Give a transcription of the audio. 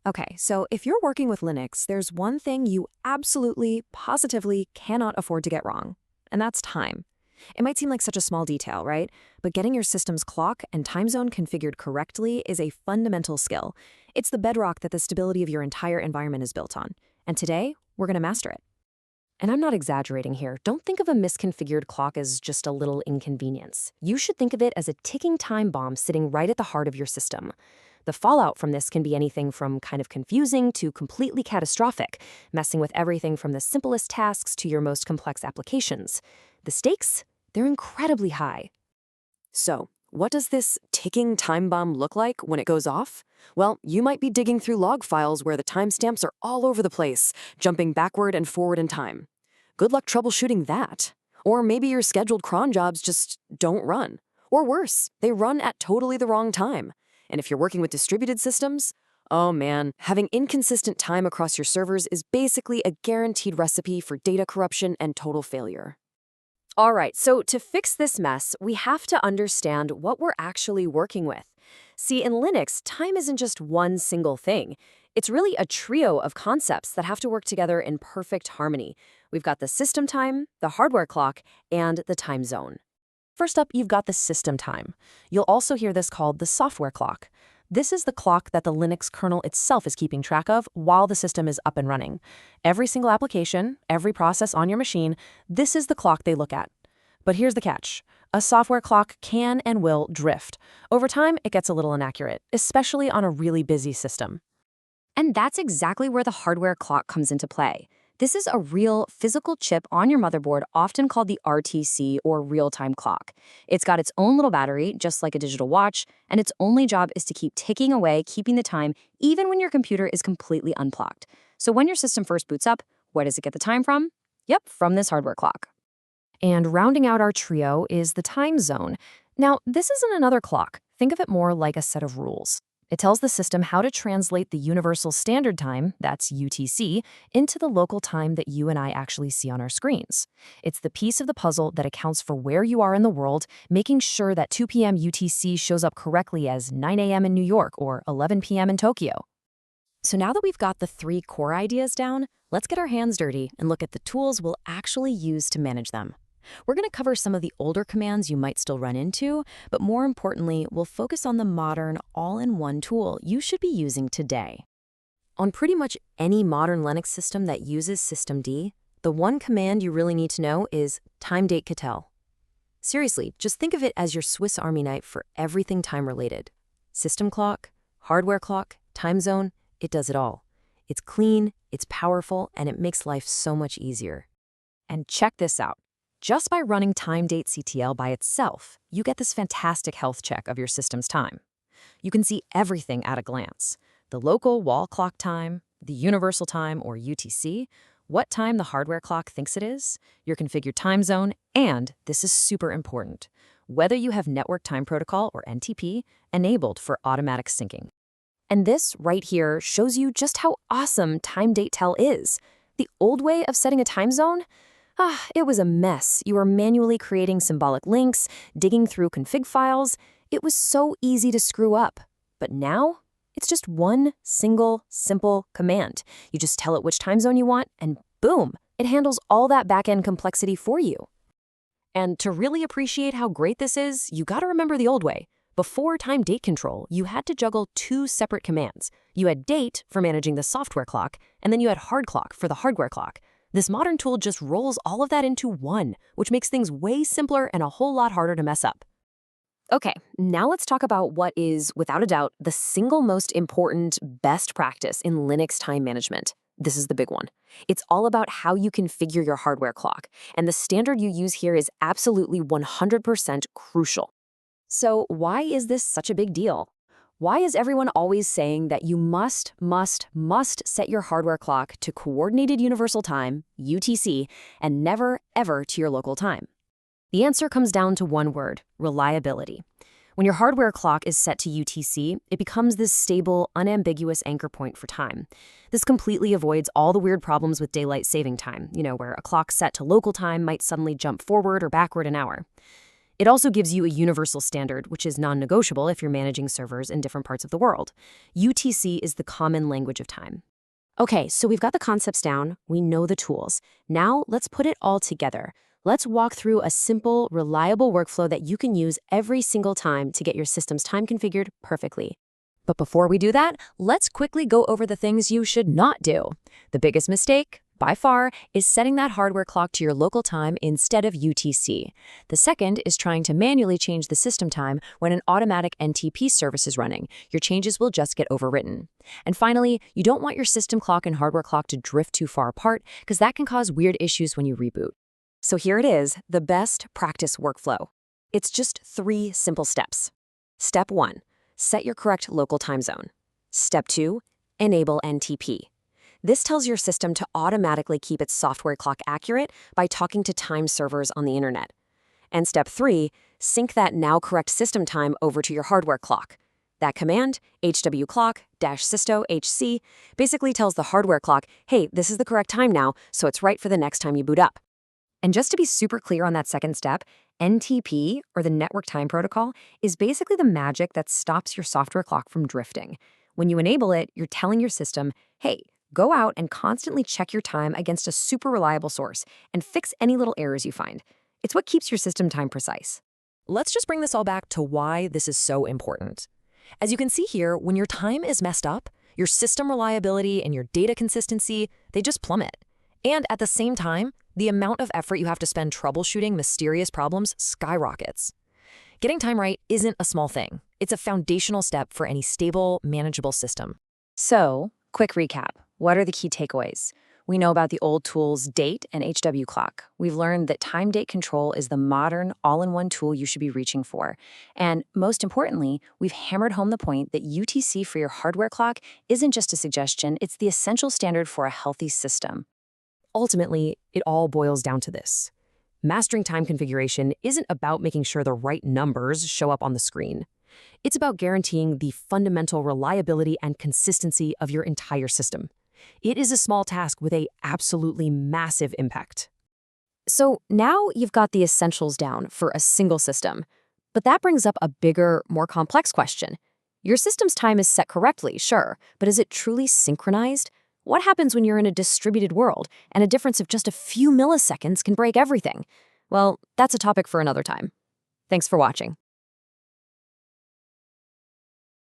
Okay, so if you're working with Linux, there's one thing you absolutely, positively cannot afford to get wrong, and that's time. It might seem like such a small detail, right? But getting your system's clock and time zone configured correctly is a fundamental skill. It's the bedrock that the stability of your entire environment is built on. And today, we're going to master it. And I'm not exaggerating here. Don't think of a misconfigured clock as just a little inconvenience. You should think of it as a ticking time bomb sitting right at the heart of your system. The fallout from this can be anything from kind of confusing to completely catastrophic, messing with everything from the simplest tasks to your most complex applications. The stakes? They're incredibly high. So, what does this ticking time bomb look like when it goes off? Well, you might be digging through log files where the timestamps are all over the place, jumping backward and forward in time. Good luck troubleshooting that. Or maybe your scheduled cron jobs just don't run. Or worse, they run at totally the wrong time. And if you're working with distributed systems, oh man, having inconsistent time across your servers is basically a guaranteed recipe for data corruption and total failure. All right, so to fix this mess, we have to understand what we're actually working with. See, in Linux, time isn't just one single thing. It's really a trio of concepts that have to work together in perfect harmony. We've got the system time, the hardware clock, and the time zone. First up, you've got the system time. You'll also hear this called the software clock. This is the clock that the Linux kernel itself is keeping track of while the system is up and running. Every single application, every process on your machine, this is the clock they look at. But here's the catch. A software clock can and will drift. Over time, it gets a little inaccurate, especially on a really busy system. And that's exactly where the hardware clock comes into play. This is a real physical chip on your motherboard, often called the RTC, or real-time clock. It's got its own little battery, just like a digital watch, and its only job is to keep ticking away, keeping the time, even when your computer is completely unplugged. So when your system first boots up, where does it get the time from? Yep, from this hardware clock. And rounding out our trio is the time zone. Now, this isn't another clock. Think of it more like a set of rules. It tells the system how to translate the Universal Standard Time, that's UTC, into the local time that you and I actually see on our screens. It's the piece of the puzzle that accounts for where you are in the world, making sure that 2 p.m. UTC shows up correctly as 9 a.m. in New York or 11 p.m. in Tokyo. So now that we've got the 3 core ideas down, let's get our hands dirty and look at the tools we'll actually use to manage them. We're going to cover some of the older commands you might still run into, but more importantly, we'll focus on the modern, all-in-one tool you should be using today. On pretty much any modern Linux system that uses systemd, the one command you really need to know is timedate-catel. Seriously, just think of it as your Swiss Army knife for everything time-related. System clock, hardware clock, time zone, it does it all. It's clean, it's powerful, and it makes life so much easier. And check this out. Just by running timedate-ctl by itself, you get this fantastic health check of your system's time. You can see everything at a glance. The local wall clock time, the universal time or UTC, what time the hardware clock thinks it is, your configured time zone, and, this is super important, whether you have Network Time Protocol or NTP enabled for automatic syncing. And this right here shows you just how awesome timedate-tel is. The old way of setting a time zone? It was a mess. You were manually creating symbolic links, digging through config files. It was so easy to screw up. But now, it's just one single, simple command. You just tell it which time zone you want, and boom, it handles all that back-end complexity for you. And to really appreciate how great this is, you gotta remember the old way. Before time date control, you had to juggle 2 separate commands. You had date for managing the software clock, and then you had hard clock for the hardware clock. This modern tool just rolls all of that into one, which makes things way simpler and a whole lot harder to mess up. Okay, now let's talk about what is, without a doubt, the single most important best practice in Linux time management. This is the big one. It's all about how you configure your hardware clock, and the standard you use here is absolutely 100% crucial. So why is this such a big deal? Why is everyone always saying that you must set your hardware clock to Coordinated Universal Time, UTC, and never, ever to your local time? The answer comes down to one word: reliability. When your hardware clock is set to UTC, it becomes this stable, unambiguous anchor point for time. This completely avoids all the weird problems with daylight saving time, where a clock set to local time might suddenly jump forward or backward an hour. It also gives you a universal standard, which is non-negotiable if you're managing servers in different parts of the world. UTC is the common language of time. Okay, so we've got the concepts down, we know the tools. Now let's put it all together. Let's walk through a simple, reliable workflow that you can use every single time to get your system's time configured perfectly. But before we do that, let's quickly go over the things you should not do. The biggest mistake, by far, is setting that hardware clock to your local time instead of UTC. The second is trying to manually change the system time when an automatic NTP service is running. Your changes will just get overwritten. And finally, you don't want your system clock and hardware clock to drift too far apart because that can cause weird issues when you reboot. So here it is, the best practice workflow. It's just 3 simple steps. Step 1, set your correct local time zone. Step 2, enable NTP. This tells your system to automatically keep its software clock accurate by talking to time servers on the internet. And step 3, sync that now correct system time over to your hardware clock. That command, hwclock-systo-hc, basically tells the hardware clock, hey, this is the correct time now, so it's right for the next time you boot up. And just to be super clear on that second step, NTP, or the Network Time Protocol, is basically the magic that stops your software clock from drifting. When you enable it, you're telling your system, hey, go out and constantly check your time against a super reliable source and fix any little errors you find. It's what keeps your system time precise. Let's just bring this all back to why this is so important. As you can see here, when your time is messed up, your system reliability and your data consistency, they just plummet. And at the same time, the amount of effort you have to spend troubleshooting mysterious problems skyrockets. Getting time right isn't a small thing. It's a foundational step for any stable, manageable system. So, quick recap. What are the key takeaways? We know about the old tools Date and HW Clock. We've learned that time date control is the modern, all-in-one tool you should be reaching for. And most importantly, we've hammered home the point that UTC for your hardware clock isn't just a suggestion, it's the essential standard for a healthy system. Ultimately, it all boils down to this. Mastering time configuration isn't about making sure the right numbers show up on the screen. It's about guaranteeing the fundamental reliability and consistency of your entire system. It is a small task with an absolutely massive impact. So now you've got the essentials down for a single system. But that brings up a bigger, more complex question. Your system's time is set correctly, sure, but is it truly synchronized? What happens when you're in a distributed world and a difference of just a few milliseconds can break everything? Well, that's a topic for another time. Thanks for watching.